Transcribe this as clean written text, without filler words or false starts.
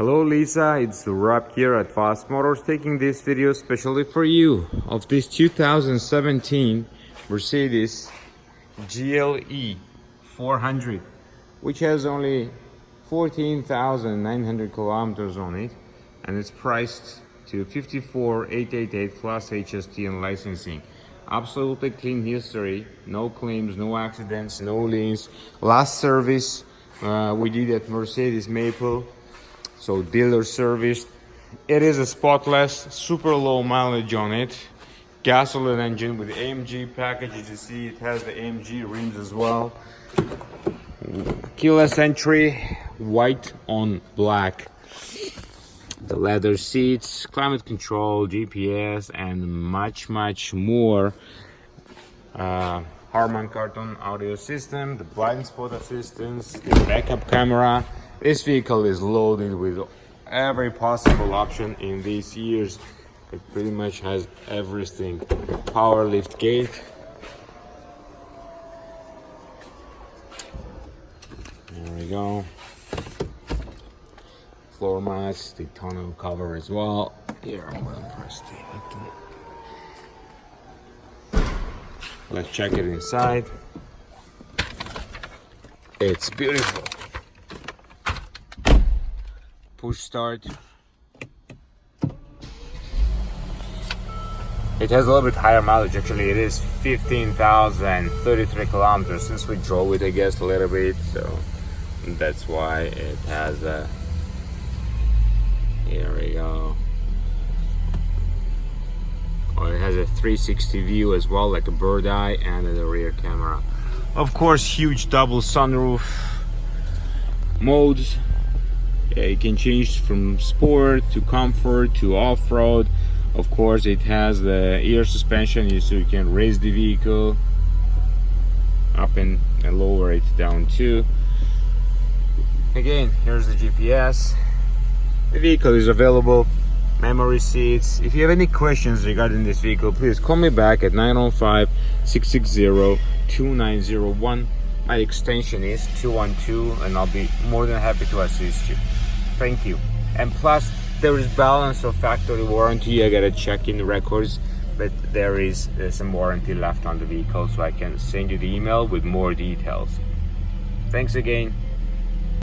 Hello Lisa, it's Rob here at Fast Motors taking this video specially for you of this 2017 Mercedes GLE 400, which has only 14,900 kilometers on it, and it's priced to 54,888 plus HST and licensing. Absolutely clean history, no claims, no accidents, no liens. Last service we did at Mercedes Maple, so dealer serviced. It is a spotless, super low mileage on it. Gasoline engine with AMG package. As you see, it has the AMG rims as well. Keyless entry, white on black. The leather seats, climate control, GPS, and much more. Harman Kardon audio system, the blind spot assistance, the backup camera. This vehicle is loaded with every possible option in these years. It pretty much has everything. Power lift gate. There we go. Floor mats, the tonneau cover as well. Here, I'm gonna press the button. Let's check it inside. It's beautiful. Push start. It has a little bit higher mileage. Actually, it is 15,033 kilometers. Since we drove it, I guess, a little bit, so that's why it has a. Here we go. Oh, it has a 360 view as well, like a bird eye, and the rear camera. Of course, huge double sunroof. Modes. Yeah, you can change from sport to comfort to off-road. Of course, it has the air suspension, so you can raise the vehicle up and lower it down too. Again, here's the GPS. The vehicle is available. Memory seats. If you have any questions regarding this vehicle, please call me back at 905-660-2901. My extension is 212, and I'll be more than happy to assist you. Thank you. And plus, there is balance of factory warranty. I gotta check in the records, but there is some warranty left on the vehicle, so I can send you the email with more details. Thanks again.